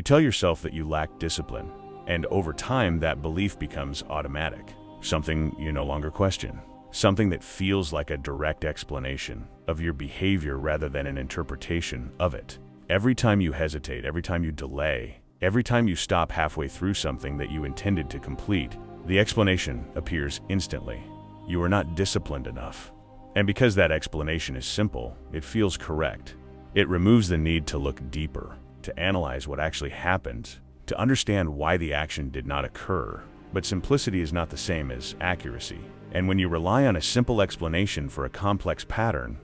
tell yourself that you lack discipline, and over time that belief becomes automatic, something you no longer question, something that feels like a direct explanation of your behavior rather than an interpretation of it. Every time you hesitate, every time you delay, every time you stop halfway through something that you intended to complete, the explanation appears instantly. You are not disciplined enough. And because that explanation is simple, it feels correct. It removes the need to look deeper, to analyze what actually happened, to understand why the action did not occur. But simplicity is not the same as accuracy. And when you rely on a simple explanation for a complex pattern,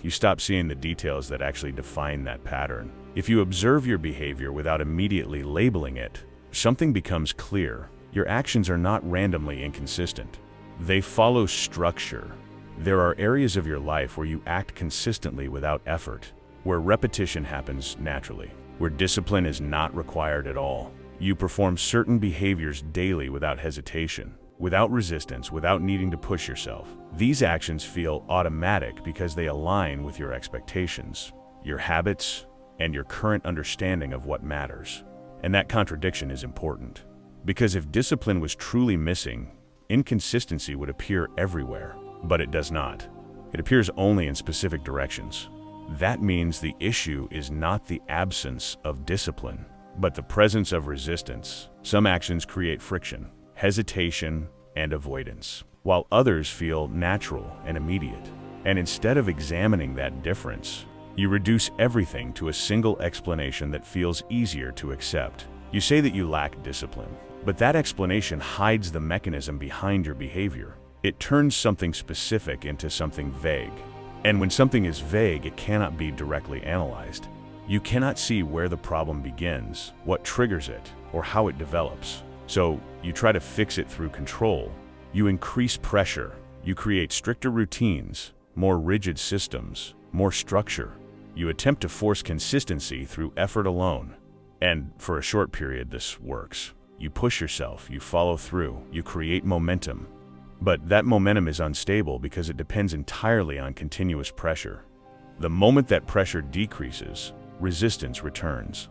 you stop seeing the details that actually define that pattern. If you observe your behavior without immediately labeling it, something becomes clear. Your actions are not randomly inconsistent. They follow structure. There are areas of your life where you act consistently without effort, where repetition happens naturally, where discipline is not required at all. You perform certain behaviors daily without hesitation, without resistance, without needing to push yourself. These actions feel automatic because they align with your expectations, your habits, and your current understanding of what matters. And that contradiction is important. Because if discipline was truly missing, inconsistency would appear everywhere. But it does not. It appears only in specific directions. That means the issue is not the absence of discipline, but the presence of resistance. Some actions create friction, hesitation, and avoidance, while others feel natural and immediate. And instead of examining that difference, you reduce everything to a single explanation that feels easier to accept. You say that you lack discipline, but that explanation hides the mechanism behind your behavior. It turns something specific into something vague. And when something is vague, it cannot be directly analyzed. You cannot see where the problem begins, what triggers it, or how it develops. So you try to fix it through control. You increase pressure. You create stricter routines, more rigid systems, more structure. You attempt to force consistency through effort alone. And for a short period, this works. You push yourself, you follow through, you create momentum. But that momentum is unstable because it depends entirely on continuous pressure. The moment that pressure decreases, resistance returns.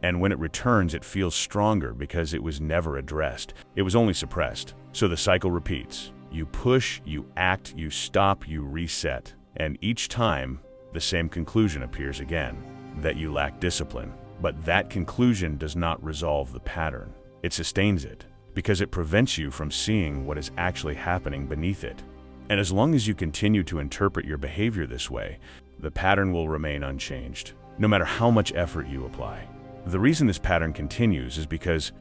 And when it returns, it feels stronger because it was never addressed. It was only suppressed. So the cycle repeats. You push, you act, you stop, you reset. And each time, the same conclusion appears again, that you lack discipline. But that conclusion does not resolve the pattern. It sustains it, because it prevents you from seeing what is actually happening beneath it. And as long as you continue to interpret your behavior this way, the pattern will remain unchanged, no matter how much effort you apply. The reason this pattern continues is because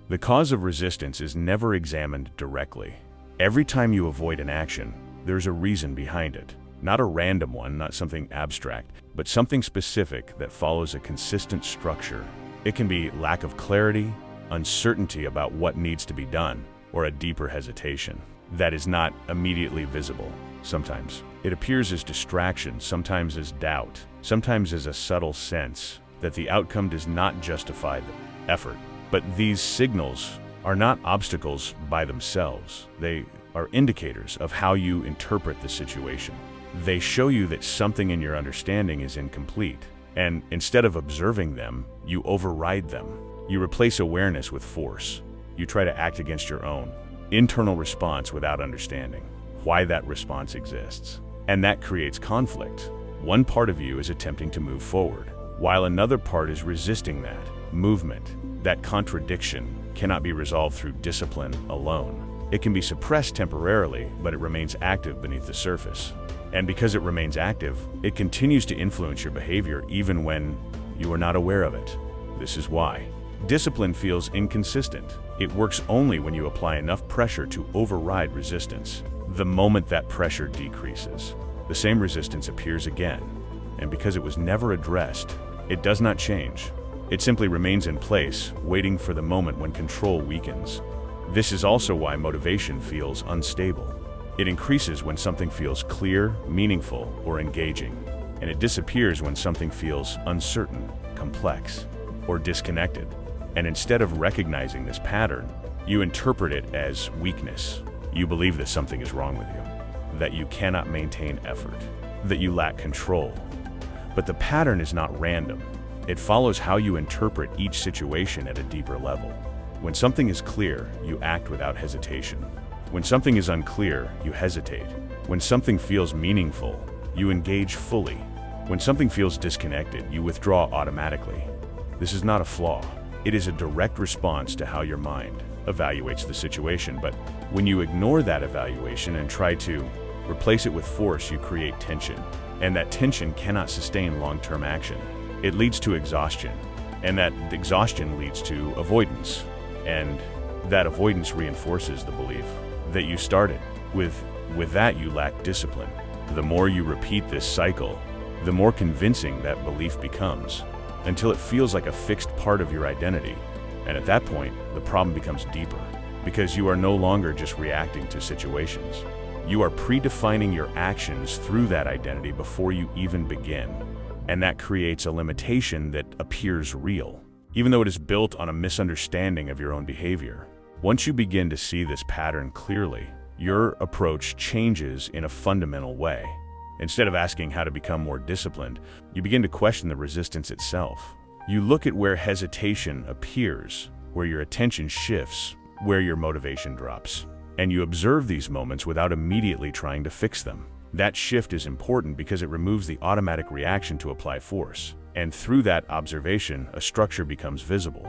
the cause of resistance is never examined directly. Every time you avoid an action, there's a reason behind it. Not a random one, not something abstract, but something specific that follows a consistent structure. It can be lack of clarity, uncertainty about what needs to be done, or a deeper hesitation that is not immediately visible. Sometimes it appears as distraction, sometimes as doubt, sometimes as a subtle sense that the outcome does not justify the effort. But these signals are not obstacles by themselves. They are indicators of how you interpret the situation. They show you that something in your understanding is incomplete, and instead of observing them, you override them. You replace awareness with force. You try to act against your own internal response without understanding why that response exists. And that creates conflict. One part of you is attempting to move forward, while another part is resisting that movement. That contradiction cannot be resolved through discipline alone. It can be suppressed temporarily, but it remains active beneath the surface. And because it remains active, it continues to influence your behavior even when you are not aware of it. This is why discipline feels inconsistent. It works only when you apply enough pressure to override resistance. The moment that pressure decreases, the same resistance appears again. And because it was never addressed, it does not change. It simply remains in place, waiting for the moment when control weakens. This is also why motivation feels unstable. It increases when something feels clear, meaningful, or engaging. And it disappears when something feels uncertain, complex, or disconnected. And instead of recognizing this pattern, you interpret it as weakness. You believe that something is wrong with you, that you cannot maintain effort, that you lack control. But the pattern is not random. It follows how you interpret each situation at a deeper level. When something is clear, you act without hesitation. When something is unclear, you hesitate. When something feels meaningful, you engage fully. When something feels disconnected, you withdraw automatically. This is not a flaw. It is a direct response to how your mind evaluates the situation. But when you ignore that evaluation and try to replace it with force, you create tension. And that tension cannot sustain long-term action. It leads to exhaustion. And that exhaustion leads to avoidance. And that avoidance reinforces the belief that you started. With that, you lack discipline. The more you repeat this cycle, the more convincing that belief becomes, until it feels like a fixed part of your identity. And at that point, the problem becomes deeper, because you are no longer just reacting to situations. You are predefining your actions through that identity before you even begin. And that creates a limitation that appears real, even though it is built on a misunderstanding of your own behavior. Once you begin to see this pattern clearly, your approach changes in a fundamental way. Instead of asking how to become more disciplined, you begin to question the resistance itself. You look at where hesitation appears, where your attention shifts, where your motivation drops, and you observe these moments without immediately trying to fix them. That shift is important because it removes the automatic reaction to apply force. And through that observation, a structure becomes visible.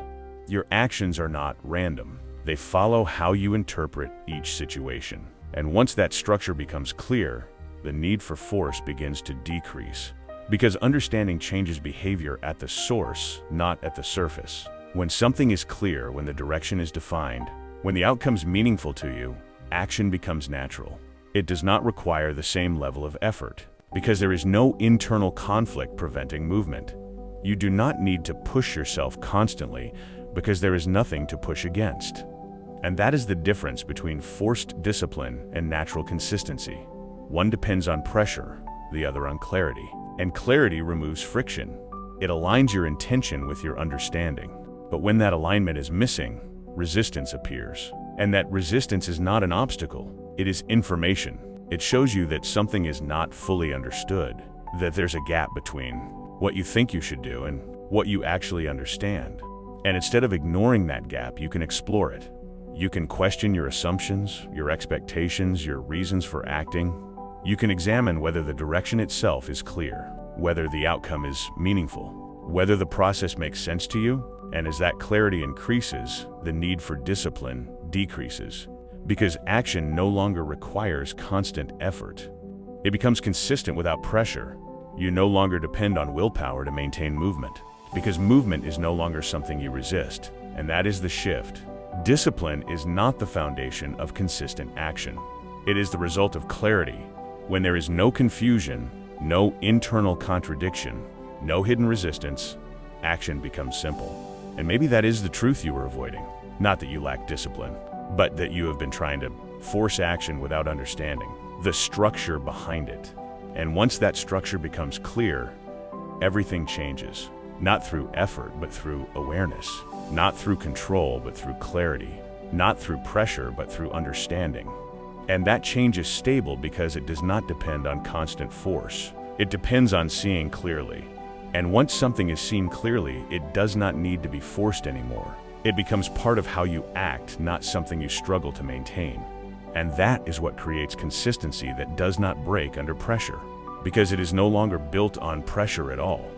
Your actions are not random. They follow how you interpret each situation. And once that structure becomes clear, the need for force begins to decrease. Because understanding changes behavior at the source, not at the surface. When something is clear, when the direction is defined, when the outcome's meaningful to you, action becomes natural. It does not require the same level of effort, because there is no internal conflict preventing movement. You do not need to push yourself constantly, because there is nothing to push against. And that is the difference between forced discipline and natural consistency. One depends on pressure, the other on clarity. And clarity removes friction. It aligns your intention with your understanding. But when that alignment is missing, resistance appears. And that resistance is not an obstacle, it is information. It shows you that something is not fully understood, that there's a gap between what you think you should do and what you actually understand. And instead of ignoring that gap, you can explore it. You can question your assumptions, your expectations, your reasons for acting. You can examine whether the direction itself is clear, whether the outcome is meaningful, whether the process makes sense to you. And as that clarity increases, the need for discipline decreases, because action no longer requires constant effort. It becomes consistent without pressure. You no longer depend on willpower to maintain movement, because movement is no longer something you resist, and that is the shift. Discipline is not the foundation of consistent action. It is the result of clarity. When there is no confusion, no internal contradiction, no hidden resistance, action becomes simple. And maybe that is the truth you were avoiding. Not that you lack discipline, but that you have been trying to force action without understanding the structure behind it. And once that structure becomes clear, everything changes. Not through effort, but through awareness. Not through control, but through clarity. Not through pressure, but through understanding. And that change is stable because it does not depend on constant force. It depends on seeing clearly. And once something is seen clearly, it does not need to be forced anymore. It becomes part of how you act, not something you struggle to maintain. And that is what creates consistency that does not break under pressure, because it is no longer built on pressure at all.